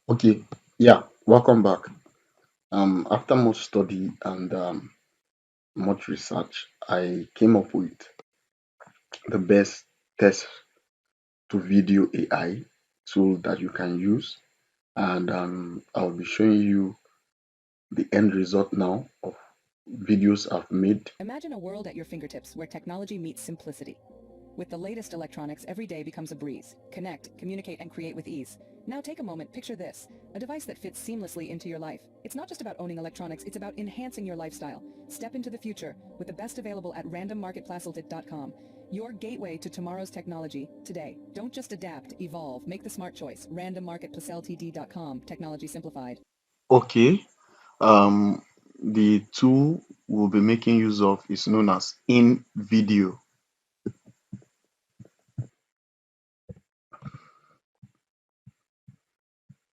Okay, yeah, welcome back. After much study and much research, I came up with the best text to video AI tool that you can use, and I'll be showing you the end result now of videos I've made. Imagine a world at your fingertips where technology meets simplicity. With the latest electronics, every day becomes a breeze. Connect, communicate, and create with ease. Now take a moment, picture this, a device that fits seamlessly into your life. It's not just about owning electronics, it's about enhancing your lifestyle. Step into the future with the best available at randommarketplacelet.com. Your gateway to tomorrow's technology today. Don't just adapt, evolve. Make the smart choice. randommarketplaceltd.com. Technology simplified. Okay, um, the tool we'll be making use of is known as in video.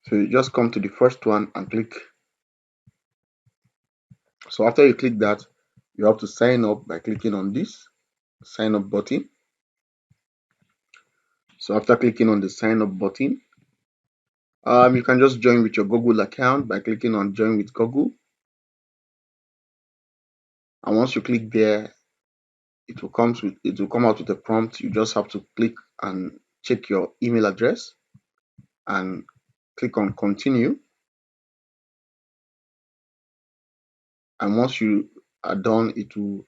So you just come to the first one and click. So after you click that, you have to sign up by clicking on this sign up button. So after clicking on the sign up button, you can just join with your Google account by clicking on join with Google. And once you click there, it will come out with a prompt. You just have to click and check your email address and click on continue. And once you are done, it will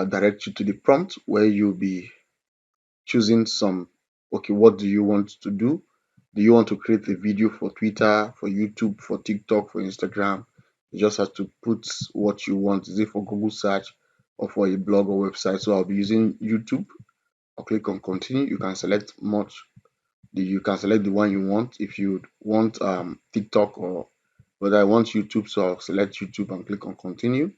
direct you to the prompt where you'll be choosing some. Okay, what do you want to do? Do you want to create a video for Twitter, for YouTube, for TikTok, for Instagram? You just have to put what you want. Is it for Google search or for a blog or website? So I'll be using YouTube. I'll click on continue. You can select much. You can select the one you want. If you want TikTok or whether I want YouTube, so I'll select YouTube and click on continue.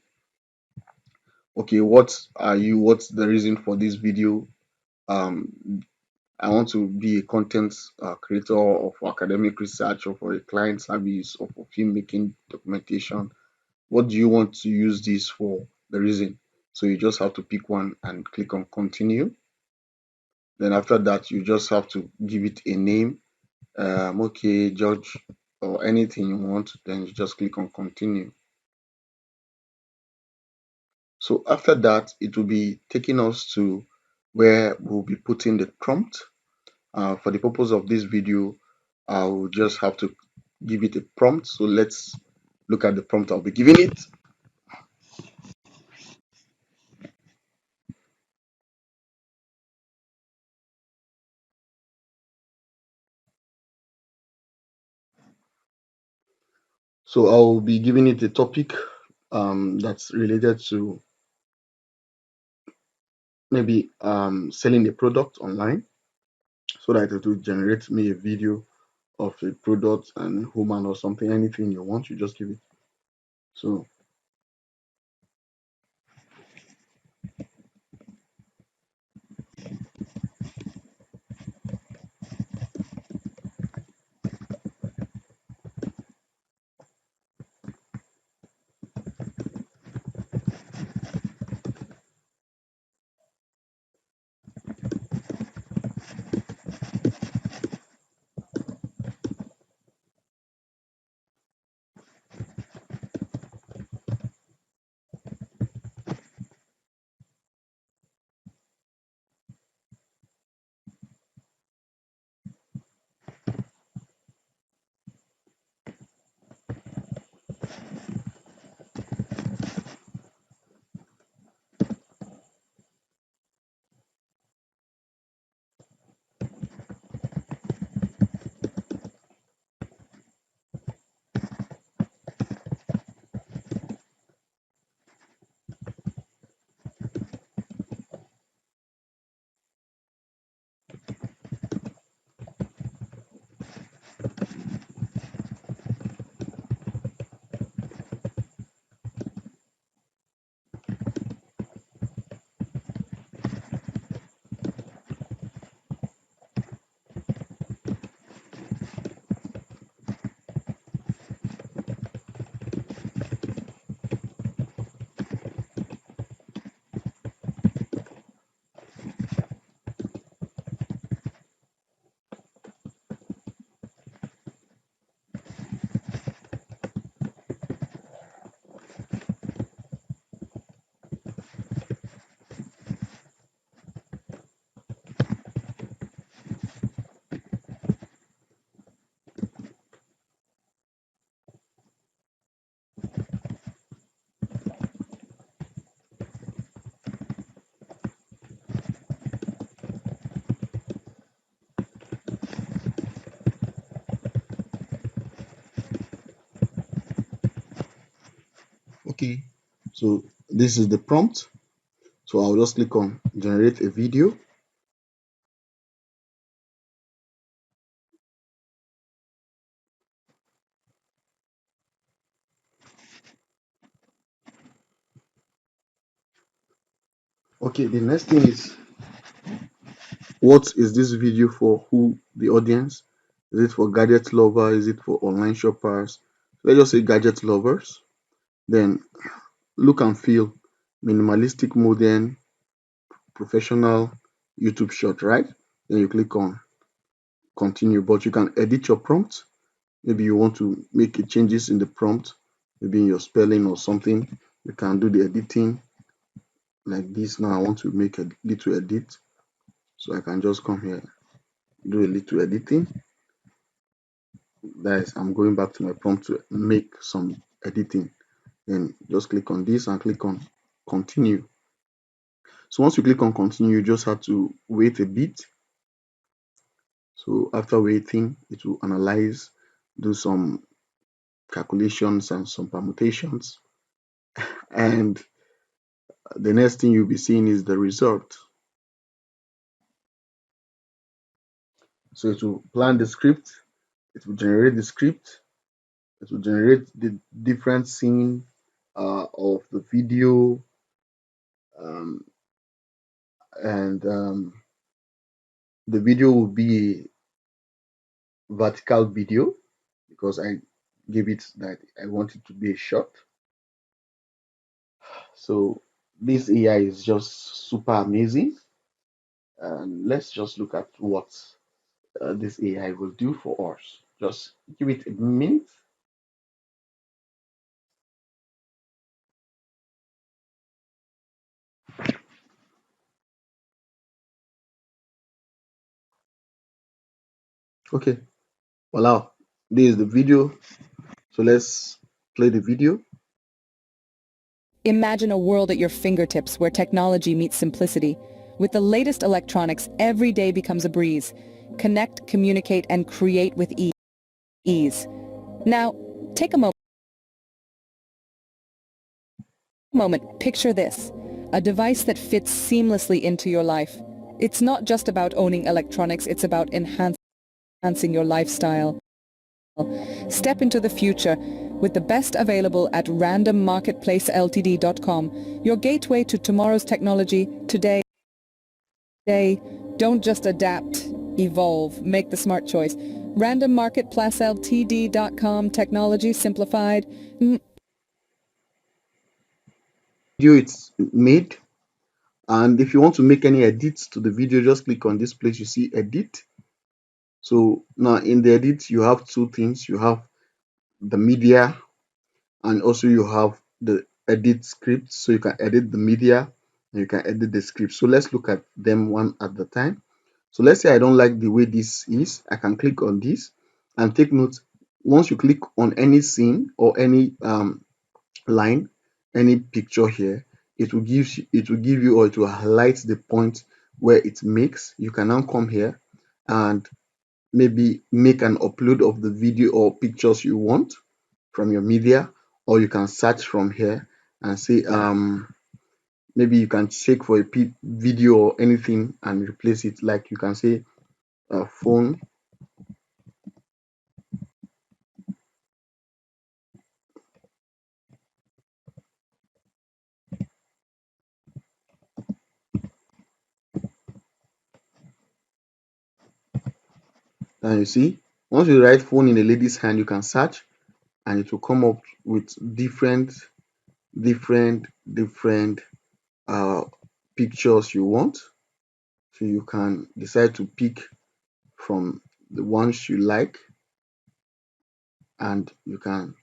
Okay, what's the reason for this video? Um, I want to be a content creator or for academic research or for a client service or for filmmaking documentation. What do you want to use this for? The reason. So you just have to pick one and click on continue. Then after that, you just have to give it a name. Okay, George, or anything you want. Then you just click on continue. So after that, it will be taking us to where we'll be putting the prompt. For the purpose of this video, I'll just have to give it a prompt. So let's look at the prompt I'll be giving it. So I'll be giving it a topic that's related to maybe selling a product online so that it will generate me a video of a product and human or something, anything you want, you just give it. So Okay, so this is the prompt. So I'll just click on generate a video. Okay, the next thing is, what is this video for? Who the audience? Is it for gadget lover? Is it for online shoppers? Let's just say gadget lovers. Then look and feel, minimalistic, modern, professional, YouTube shot, right? Then you click on continue, but you can edit your prompt. Maybe you want to make changes in the prompt, maybe in your spelling or something. You can do the editing like this. Now I want to make a little edit, so I can just come here, do a little editing. That is, I'm going back to my prompt to make some editing. Then just click on this and click on continue. So once you click on continue, you just have to wait a bit. So after waiting, it will analyze, do some calculations and some permutations. And the next thing you'll be seeing is the result. So it will plan the script, it will generate the script, it will generate the different scene of the video, um, and the video will be a vertical video because I gave it that I want it to be a short. So this AI is just super amazing. And let's just look at what this AI will do for us. Just give it a minute. Okay, voila. This is the video. So let's play the video. Imagine a world at your fingertips where technology meets simplicity. With the latest electronics, every day becomes a breeze. Connect, communicate, and create with ease. Now, take a moment, picture this. A device that fits seamlessly into your life. It's not just about owning electronics, it's about enhancing your lifestyle. Step into the future with the best available at randommarketplaceltd.com, your gateway to tomorrow's technology today. Don't just adapt, evolve, make the smart choice. Randommarketplaceltd.com, technology simplified. Video it's made. And if you want to make any edits to the video, just click on this place you see edit. So now in the edit, you have two things. You have the media, and also you have the edit script. So you can edit the media and you can edit the script. So let's look at them one at a time. So let's say I don't like the way this is. I can click on this and take note. Once you click on any scene or any line, any picture here, it will give you, or it will highlight the point where it makes. You can now come here and maybe make an upload of the video or pictures you want from your media, or you can search from here and say maybe you can check for a video or anything and replace it. Like you can say phone. And you see, once you write phone in a lady's hand, you can search and it will come up with different uh, pictures you want. So you can decide to pick from the ones you like and you can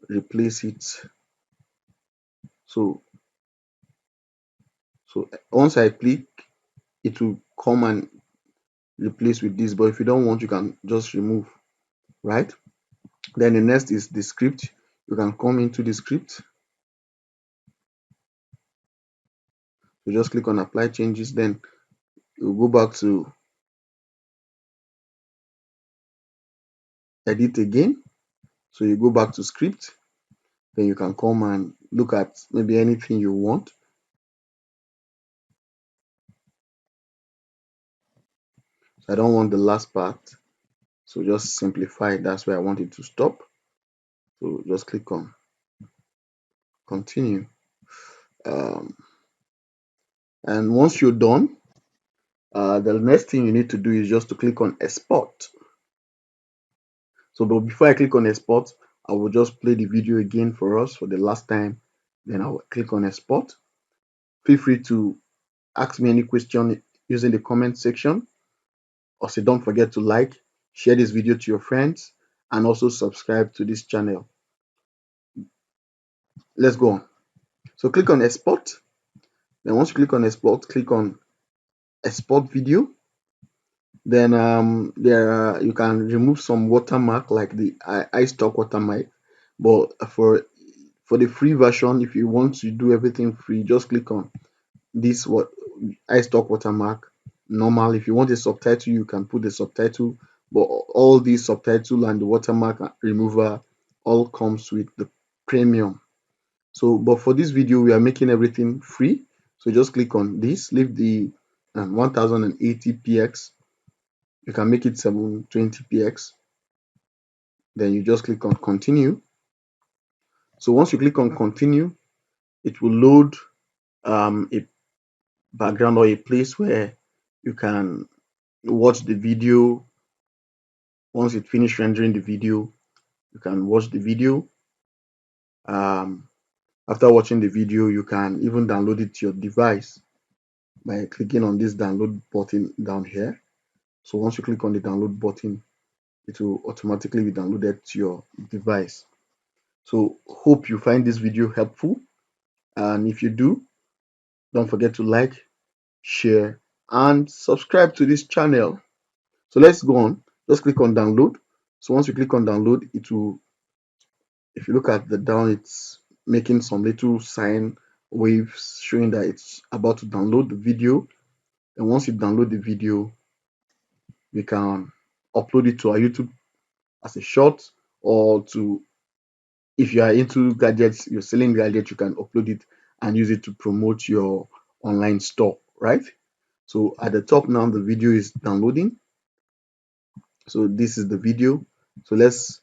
replace it. So once I click, it will come and replace with this. But if you don't want, you can just remove, right? Then the next is the script. You can come into the script. You just click on apply changes. Then you go back to edit again. So you go back to script. Then you can come and look at maybe anything you want. So I don't want the last part, so just simplify. That's where I want it to stop. So just click on continue. Um, and once you're done, the next thing you need to do is just to click on export. So but before I click on export, I will just play the video again for us for the last time. Then I will click on export. Feel free to ask me any question using the comment section. Also, don't forget to like, share this video to your friends, and also subscribe to this channel. Let's go on. So click on export. Then once you click on export, click on export video. Then you can remove some watermark like the iStock watermark. But for the free version, if you want to do everything free, just click on this iStock watermark. Normal, if you want a subtitle, you can put the subtitle, but all these subtitle and the watermark remover all comes with the premium. So but for this video we are making everything free, so just click on this, leave the 1080px. You can make it 720px, then you just click on continue. So once you click on continue, it will load a background or a place where you can watch the video. Once it finished rendering the video, you can watch the video. After watching the video, you can even download it to your device by clicking on this download button down here. So once you click on the download button, it will automatically be downloaded to your device. So hope you find this video helpful, and if you do, don't forget to like, share, and subscribe to this channel. So let's go on. Just click on download. So once you click on download, it will, if you look at the down, it's making some little sine waves showing that it's about to download the video. And once you download the video, we can upload it to our YouTube as a short, or to, if you are into gadgets, you're selling gadgets, you can upload it and use it to promote your online store, right? So at the top now, the video is downloading. So this is the video. So let's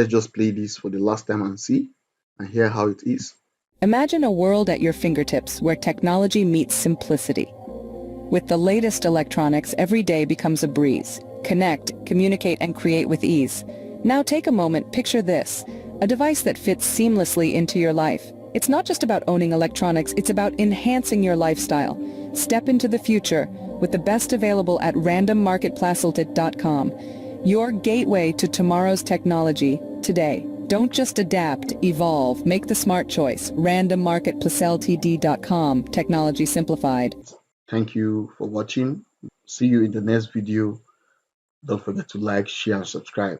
just play this for the last time and see and hear how it is. Imagine a world at your fingertips where technology meets simplicity. With the latest electronics, every day becomes a breeze. Connect, communicate, and create with ease. Now take a moment, picture this, a device that fits seamlessly into your life. It's not just about owning electronics, it's about enhancing your lifestyle. Step into the future with the best available at randommarketplacelte.com. Your gateway to tomorrow's technology today. Don't just adapt, evolve, make the smart choice. randommarketplacelte.com, technology simplified. Thank you for watching. See you in the next video. Don't forget to like, share, and subscribe.